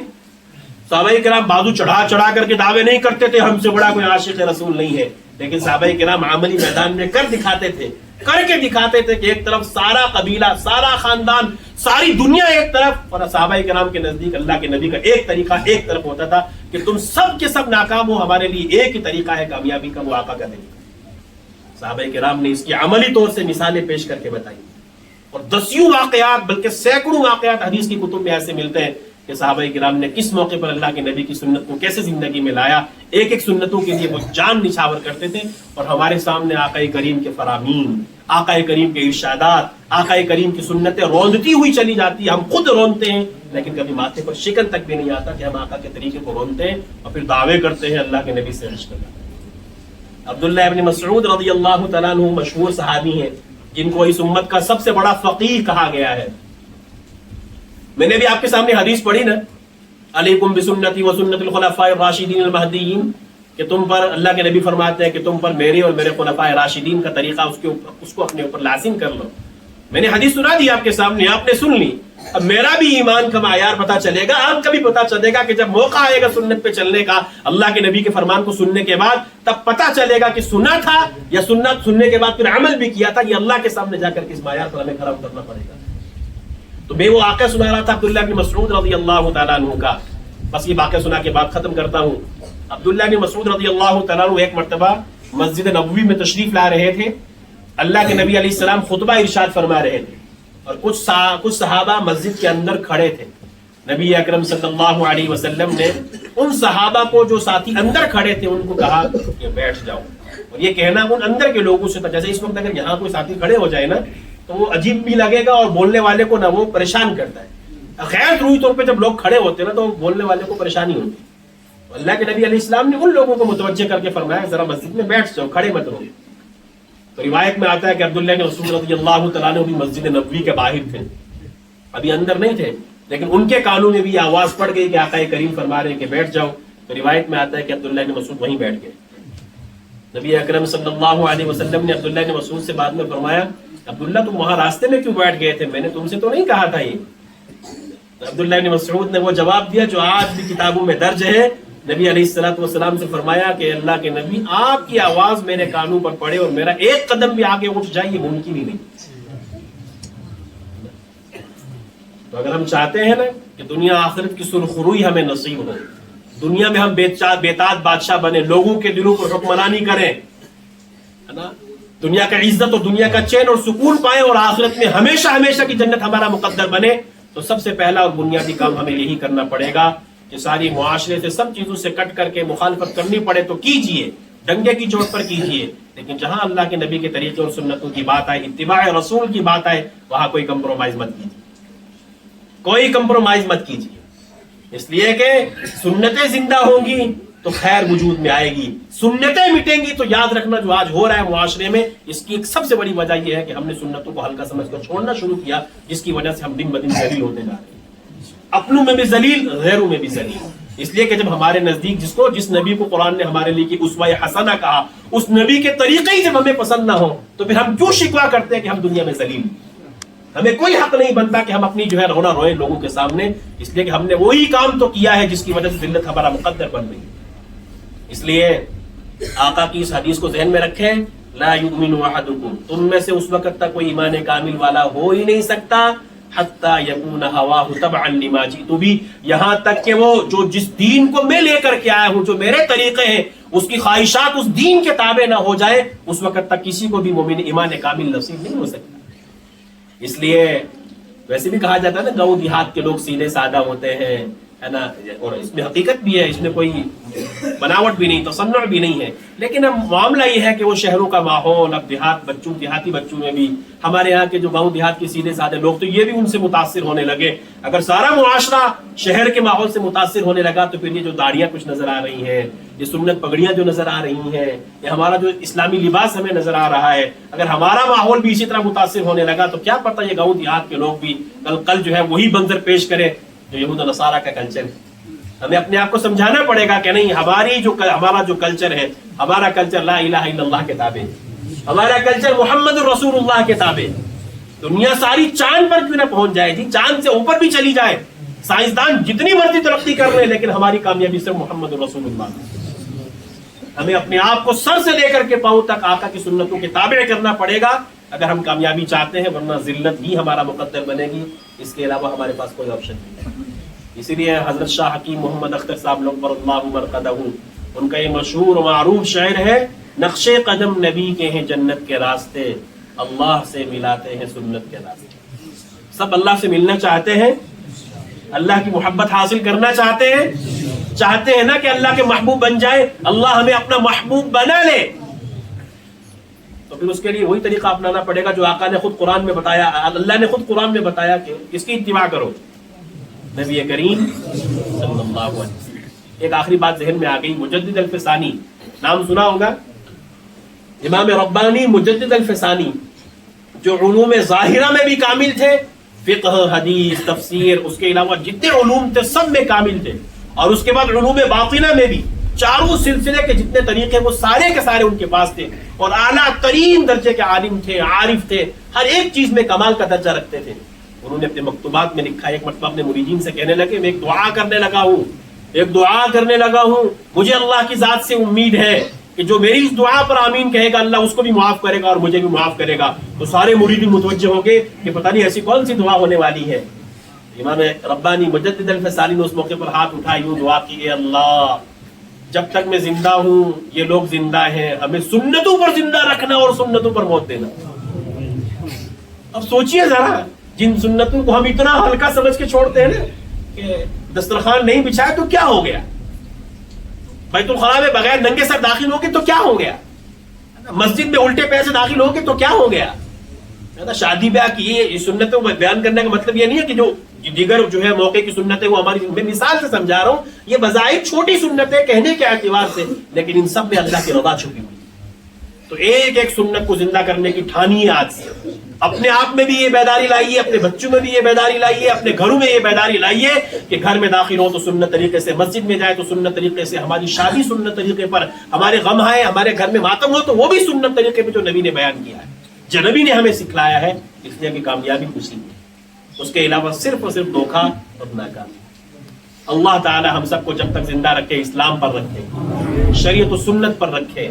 صحابہ کرام بازو چڑھا چڑھا کر کے دعوے نہیں کرتے تھے ہم سے بڑا کوئی عاشق رسول نہیں ہے، لیکن صحابہ کرام عملی میدان میں کر دکھاتے تھے۔ کر کے دکھاتے تھے کہ ایک طرف سارا قبیلہ، سارا خاندان، ساری دنیا ایک طرف، اور صحابہ کرام کے نزدیک اللہ کے نبی کا ایک طریقہ ایک طرف ہوتا تھا کہ تم سب کے سب ناکام ہو، ہمارے لیے ایک ہی طریقہ ہے کامیابی کا، وہ آقا کا طریقہ۔ صحابہ کرام نے اس کی عملی طور سے مثالیں پیش کر کے بتائی، اور دسیوں واقعات بلکہ سینکڑوں واقعات حدیث کی کتب میں ایسے ملتے ہیں کہ صحابہ کرام نے کس موقع پر اللہ کے نبی کی سنت کو کیسے زندگی میں لایا، ایک ایک سنتوں کے لیے وہ جان نچھاور کرتے تھے، اور ہمارے سامنے آقا کریم کے فرامین، آقا کریم کے ارشادات، آقا کریم کی سنتیں روندتی ہوئی چلی جاتی، ہم خود روندتے ہیں لیکن کبھی ماتھے پر شکن تک بھی نہیں آتا کہ ہم آقا کے طریقے کو روندتے ہیں اور پھر دعوے کرتے ہیں اللہ کے نبی سے عشق کا۔ عبداللہ ابن مسعود رضی اللہ تعالیٰ عنہ مشہور صحابی ہیں جن کو اس امت کا سب سے بڑا فقیہ کہا گیا ہے۔ میں نے بھی آپ کے سامنے حدیث پڑھی نا، علیکم بسنتی و سنت الخلفاء الراشدین المہدیین، کہ تم پر اللہ کے نبی فرماتے ہیں کہ تم پر میرے اور میرے خلفاء راشدین کا طریقہ اس کو اپنے اوپر لازم کر لو۔ میں نے حدیث سنا دی آپ کے سامنے، آپ نے سن لی، اب میرا بھی ایمان کا معیار پتا چلے گا، آپ کا بھی پتا چلے گا کہ جب موقع آئے گا سنت پہ چلنے کا، اللہ کے نبی کے فرمان کو سننے کے بعد، تب پتا چلے گا کہ سنا تھا یا سنت سننے کے بعد پھر عمل بھی کیا تھا، یہ اللہ کے سامنے جا کر کس معیار پر ہمیں کھڑا اترنا پڑے گا۔ تو میں وہ واقعہ سنا رہا تھا عبداللہ بن مسعود رضی اللہ تعالیٰ عنہ کا، بس یہ واقعہ سنا کے بعد ختم کرتا ہوں۔ عبداللہ بن مسعود رضی اللہ تعالیٰ عنہ ایک مرتبہ مسجد نبوی میں تشریف لا رہے تھے، اللہ کے نبی علیہ السلام خطبہ ارشاد فرما رہے تھے، اور کچھ صحابہ مسجد کے اندر کھڑے تھے۔ نبی اکرم صلی اللہ علیہ وسلم نے ان صحابہ کو جو ساتھی اندر کھڑے تھے ان کو کہا کہ بیٹھ جاؤ، اور یہ کہنا ان اندر کے لوگوں سے تھا، جیسے اس وقت اگر یہاں کوئی ساتھی کھڑے ہو جائے نا تو وہ عجیب بھی لگے گا اور بولنے والے کو نہ وہ پریشان کرتا ہے۔ غیر روئی طور پہ جب لوگ کھڑے ہوتے ہیں نا تو بولنے والے کو پریشانی ہوتی ہے۔ اللہ کے نبی علیہ السلام نے ان لوگوں کو متوجہ کر کے فرمایا ذرا مسجد میں بیٹھ جاؤ، کھڑے مت رہو۔ تو روایت میں آتا ہے کہ عبداللہ بن مسعود رضی اللہ تعالیٰ عنہ بھی مسجد نبوی کے باہر تھے، ابھی اندر نہیں تھے، لیکن ان کے کانوں میں بھی یہ آواز پڑ گئی کہ آقا کریم فرما رہے ہیں کہ بیٹھ جاؤ۔ تو روایت میں آتا ہے کہ عبداللہ بن مسعود وہیں بیٹھ گئے۔ نبی اکرم صلی اللہ علیہ وسلم نے عبداللہ بن مسعود سے بعد میں فرمایا عبداللہ تم وہاں راستے میں کیوں بیٹھ گئے تھے، میں نے تم سے تو نہیں کہا تھا یہ۔ عبداللہ بن مسعود نے وہ جواب دیا جو آج بھی کتابوں میں درج ہے، نبی علیہ الصلوۃ والسلام سے فرمایا کہ اللہ کے نبی آپ کی آواز میرے کانوں پر پڑے اور میرا ایک قدم بھی آگے اٹھ جائے یہ ممکن ہی نہیں۔ تو اگر ہم چاہتے ہیں نا کہ دنیا آخرت کی سرخروئی ہمیں نصیب ہو، دنیا میں ہم بےتاج بادشاہ بنے، لوگوں کے دلوں پر حکمرانی کریں، ہے نا، دنیا کا عزت اور دنیا کا چین اور سکون پائیں اور آخرت میں ہمیشہ ہمیشہ کی جنت ہمارا مقدر بنے، تو سب سے پہلا اور بنیادی کام ہمیں یہی کرنا پڑے گا کہ ساری معاشرے سے سب چیزوں سے کٹ کر کے مخالفت کرنی پڑے تو کیجئے، ڈنگے کی چوٹ پر کیجئے، لیکن جہاں اللہ کے نبی کے طریقے اور سنتوں کی بات آئے، اتباع رسول کی بات آئے، وہاں کوئی کمپرومائز مت کیجیے، کوئی کمپرومائز مت کیجیے، اس لیے کہ سنتیں زندہ ہوں گی تو خیر وجود میں آئے گی، سنتیں مٹیں گی تو یاد رکھنا جو آج ہو رہا ہے معاشرے میں، اس کی ایک سب سے بڑی وجہ یہ ہے کہ ہم نے سنتوں کو ہلکا سمجھ کر چھوڑنا شروع کیا، جس کی وجہ سے ہم دن بدن ذلیل ہوتے جا رہے ہیں، اپنوں میں بھی ذلیل، غیروں میں بھی ذلیل۔ اس لیے کہ جب ہمارے نزدیک جس نبی کو قرآن نے ہمارے لیے کی اسوہ حسنہ کہا، اس نبی کے طریقے ہی جب ہمیں پسند نہ ہو تو پھر ہم کیوں شکوا کرتے ہیں کہ ہم دنیا میں ذلیل؟ ہمیں کوئی حق نہیں بنتا کہ ہم اپنی جو ہے رونا روئیں لوگوں کے سامنے، اس لیے کہ ہم نے وہی کام تو کیا ہے جس کی وجہ سے ذلت ہمارا مقدر بن گئی۔ اس لیے آقا کی اس حدیث کو ذہن میں رکھیں، لا یؤمن احدکم، تم میں سے اس وقت تک کوئی ایمان کامل والا ہو ہی نہیں سکتا حتی یکون ہواہ تبعا لما جئت بھی، یہاں تک کہ وہ جو جس دین کو میں لے کر کے آیا ہوں، جو میرے طریقے ہیں، اس کی خواہشات اس دین کے تابع نہ ہو جائے، اس وقت تک کسی کو بھی مومن ایمان کامل نصیب نہیں ہو سکتا۔ اس لیے ویسے بھی کہا جاتا ہے نا گاؤں دیہات کے لوگ سیدھے سادہ ہوتے ہیں، ہے نا، اور اس میں حقیقت بھی ہے، اس میں کوئی بناوٹ بھی نہیں، تصنع بھی نہیں ہے، لیکن اب معاملہ یہ ہے کہ وہ شہروں کا ماحول، اب دیہاتی بچوں میں بھی، ہمارے یہاں کے جو گاؤں دیہات کے سیدھے سادے لوگ تو یہ بھی ان سے متاثر ہونے لگے۔ اگر سارا معاشرہ شہر کے ماحول سے متاثر ہونے لگا تو پھر یہ جو داڑیاں کچھ نظر آ رہی ہیں، یہ سنت پگڑیاں جو نظر آ رہی ہیں، یہ ہمارا جو اسلامی لباس ہمیں نظر آ رہا ہے، اگر ہمارا ماحول بھی اسی طرح متاثر ہونے لگا تو کیا پتہ یہ گاؤں دیہات کے لوگ بھی کل جو ہے وہی منظر پیش کرے جو یہود و نصارہ کا کلچر ہے۔ ہمیں اپنے آپ کو سمجھانا پڑے گا کہ نہیں، ہمارا جو کلچر ہے، ہمارا کلچر لا الہ الا اللہ کے تابع، ہمارا کلچر محمد رسول اللہ کے تابع۔ دنیا ساری چاند پر کیوں نہ پہنچ جائے جی، چاند سے اوپر بھی چلی جائے، سائنسدان جتنی مرضی ترقی کر رہے ہیں، لیکن ہماری کامیابی صرف محمد رسول اللہ۔ ہمیں اپنے آپ کو سر سے لے کر کے پاؤں تک آقا کی سنتوں کے تابع کرنا پڑے گا اگر ہم کامیابی چاہتے ہیں، ورنہ ذلت ہی ہمارا مقدر بنے گی، اس کے علاوہ ہمارے پاس کوئی آپشن نہیں ہے۔ اسی لیے حضرت شاہ حکیم محمد اختر صاحب لوگ اللہ مرقدہ، ان کا یہ مشہور و معروف شعر ہے، نقش قدم نبی کے ہیں جنت کے راستے، اللہ سے ملاتے ہیں سنت کے راستے۔ سب اللہ سے ملنا چاہتے ہیں، اللہ کی محبت حاصل کرنا چاہتے ہیں نا کہ اللہ کے محبوب بن جائے، اللہ ہمیں اپنا محبوب بنا لے، تو پھر اس کے لیے وہی طریقہ اپنانا پڑے گا جو آقا نے خود قرآن میں بتایا، اللہ نے خود قرآن میں بتایا کہ کس کی اتباع کرو، نبی کریم صلی اللہ علیہ وسلم۔ ایک آخری بات ذہن میں آ گئی، مجدد الفسانی نام سنا ہوگا، امام ربانی مجدد الفسانی، جو علوم ظاہرہ میں بھی کامل تھے، فقہ، حدیث، تفسیر، اس کے علاوہ جتنے علوم تھے سب میں کامل تھے، اور اس کے بعد علوم باطنہ میں بھی چاروں سلسلے کے جتنے طریقے وہ سارے کے سارے ان کے پاس تھے، اور اعلیٰ ترین درجے کے عالم تھے، عارف تھے، ہر ایک چیز میں کمال کا درجہ رکھتے تھے۔ انہوں نے اپنے مکتوبات میں لکھا، ایک مرتبہ اپنے مریدین سے کہنے لگے، میں ایک دعا کرنے لگا ہوں، مجھے اللہ کی ذات سے امید ہے کہ جو میری اس دعا پر آمین کہے گا اللہ اس کو بھی معاف کرے گا اور مجھے بھی معاف کرے گا۔ تو سارے مریدین متوجہ ہوں گے کہ پتہ نہیں ایسی کون سی دعا ہونے والی ہے۔ امام ربانی مجدد الفسانی نے اس موقع پر ہاتھ اٹھائے، یوں دعا کی، اے اللہ جب تک میں زندہ ہوں یہ لوگ زندہ ہیں، ہمیں سنتوں پر زندہ رکھنا اور سنتوں پر موت دینا۔ اب سوچئے ذرا، جن سنتوں کو ہم اتنا ہلکا سمجھ کے چھوڑتے ہیں نا کہ دسترخوان نہیں بچھائے تو کیا ہو گیا، بیت الخلاء میں بغیر ننگے سر داخل ہو گے تو کیا ہو گیا، مسجد میں الٹے پیر سے داخل ہو گے تو کیا ہو گیا۔ شادی بیاہ کی یہ سنتوں کو بیان کرنے کا مطلب یہ نہیں ہے کہ جو دیگر جو ہے موقع کی سنتیں وہ ہماری، میں مثال سے سمجھا رہا ہوں، یہ بظاہر چھوٹی سنتیں کہنے کے اعتبار سے، لیکن ان سب میں اللہ کی رضا چھپی ہوئی۔ تو ایک ایک سنت کو زندہ کرنے کی ٹھانی آج سے، اپنے آپ میں بھی یہ بیداری لائیے، اپنے بچوں میں بھی یہ بیداری لائیے، اپنے گھروں میں یہ بیداری لائیے کہ گھر میں داخل ہو تو سنت طریقے سے، مسجد میں جائے تو سنت طریقے سے، ہماری شادی سنت طریقے پر، ہمارے غم آئے، ہمارے گھر میں ماتم ہو تو وہ بھی سنت طریقے پہ جو نبی نے بیان کیا ہے، جو نبی نے ہمیں سکھلایا ہے، اس لیے کہ کامیابی اسی میں، اس کے علاوہ صرف اور صرف دھوکہ اور ناکامی۔ اللہ تعالی ہم سب کو جب تک زندہ رکھے، اسلام پر رکھے، شریعت و سنت پر رکھے،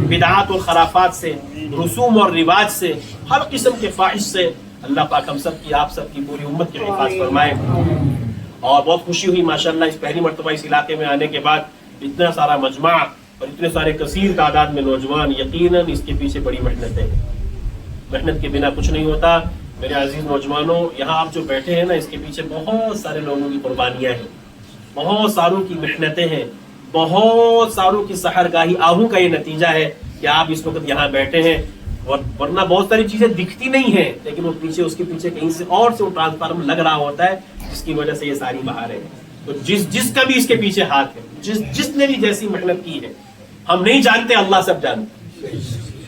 بدعات اور خرافات سے، رسوم اور رواج سے، ہر قسم کے فاحش سے اللہ پاک ہم سب کی، آپ سب کی، پوری امت کی حفاظت فرمائے۔ اور بہت خوشی ہوئی ماشاءاللہ اس پہلی مرتبہ اس علاقے میں آنے کے بعد، اتنا سارا مجمع اور اتنے سارے کثیر تعداد میں نوجوان، یقیناً اس کے پیچھے بڑی محنت ہے، محنت کے بنا کچھ نہیں ہوتا۔ میرے عزیز نوجوانوں، یہاں آپ جو بیٹھے ہیں نا، اس کے پیچھے بہت سارے لوگوں کی قربانیاں ہیں، بہت ساروں کی محنتیں ہیں، بہت ساروں کی سحرگاہی آہوں کا یہ نتیجہ ہے کہ آپ اس وقت یہاں بیٹھے ہیں، ورنہ بہت ساری چیزیں دکھتی نہیں ہیں، لیکن وہ پیچھے، اس کے پیچھے کہیں سے اور سے وہ ٹرانسفارم لگ رہا ہوتا ہے، جس کی وجہ سے یہ ساری بہاریں ہیں۔ تو جس کا بھی اس کے پیچھے ہاتھ ہے، جس نے بھی جیسی محنت کی ہے، ہم نہیں جانتے، اللہ سب جانتے۔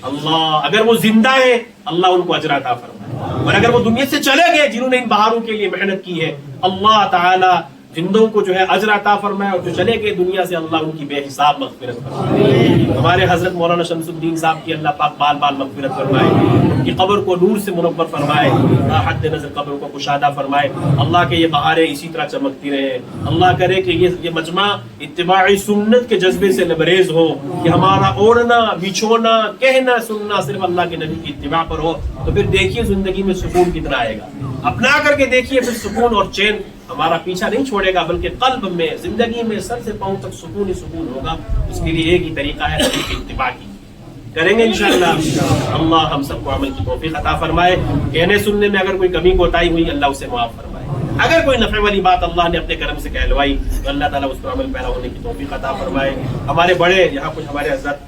اللہ اگر وہ زندہ ہے اللہ ان کو اجر عطا فرمائے، اور اگر وہ دنیا سے چلے گئے جنہوں نے ان بہاروں کے لیے محنت کی ہے، اللہ تعالی زندوں کو جو ہے اجر عطا فرمائے، اور جو چلے گئے دنیا سے اللہ ان کی بے حساب مغفرت فرمائے۔ ہمارے حضرت مولانا شمس الدین صاحب کی اللہ پاک بال بال مغفرت فرمائے، ان کی قبر کو نور سے منور فرمائے، حد نظر قبر کو کشادہ فرمائے۔ اللہ کے یہ بہاریں اسی طرح چمکتی رہے، اللہ کرے کہ یہ مجمع اتباع سنت کے جذبے سے لبریز ہو، کہ ہمارا اوڑھنا، بچھونا، کہنا، سننا صرف اللہ کے نبی کی اتباع پر ہو، تو پھر دیکھیے زندگی میں سکون کتنا آئے گا، اپنا کر کے دیکھیے، پھر سکون اور چین ہمارا پیچھا نہیں چھوڑے گا، بلکہ قلب میں، زندگی میں سر سے پاؤں تک سکون ہی سکون ہوگا۔ اس کے لیے ایک ہی طریقہ ہے نبی کی اتباع کی، کریں گے انشاءاللہ۔ اللہ ہم سب کو عمل کی توفیق عطا فرمائے، کہنے سننے میں اگر کوئی کمی کوتاہی ہوئی اللہ اسے معاف فرمائے، اگر کوئی نفع والی بات اللہ نے اپنے کرم سے کہلوائی تو اللہ تعالیٰ اس پر عمل پیرا ہونے کی توفیق عطا فرمائے۔ ہمارے بڑے یہاں کچھ ہمارے حضرات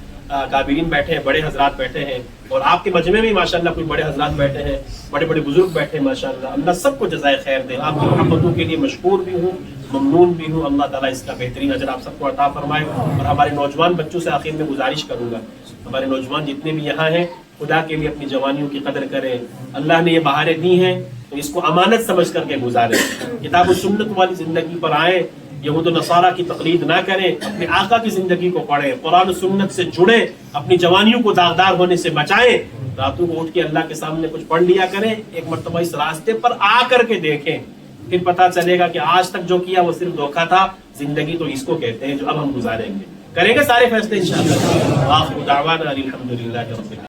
کابرین بیٹھے ہیں، بڑے حضرات بیٹھے ہیں، اور آپ کے مجمع میں ماشاءاللہ کوئی بڑے حضرات بیٹھے ہیں، بڑے بڑے بزرگ بیٹھے ہیں ماشاءاللہ، اللہ سب کو جزائے خیر دے۔ آپ کی محبتوں کے لیے مشکور بھی ہوں، ممنون بھی ہوں، اللہ تعالیٰ اس کا بہترین اجر آپ سب کو عطا فرمائے۔ اور ہمارے نوجوان بچوں سے آخر میں گزارش کروں گا، ہمارے نوجوان جتنے بھی یہاں ہیں خدا کے لیے اپنی جوانیوں کی قدر کریں، اللہ نے یہ بہاریں دی ہیں تو اس کو امانت سمجھ کر کے گزاریں، کتاب و سنت والی زندگی پر آئیں، یہود و نصارہ کی تقلید نہ کریں، اپنے آقا کی زندگی کو پڑھیں، قرآن و سنت سے جڑیں، اپنی جوانیوں کو داغدار ہونے سے بچائیں، راتوں کو اٹھ کے اللہ کے سامنے کچھ پڑھ لیا کریں، ایک مرتبہ اس راستے پر آ کر کے دیکھیں، پھر پتا چلے گا کہ آج تک جو کیا وہ صرف دھوکہ تھا، زندگی تو اس کو کہتے ہیں جو اب ہم گزاریں گے۔ کریں گے سارے فیصلے انشاءاللہ. آخر دعوانا الحمدللہ رب العالمین.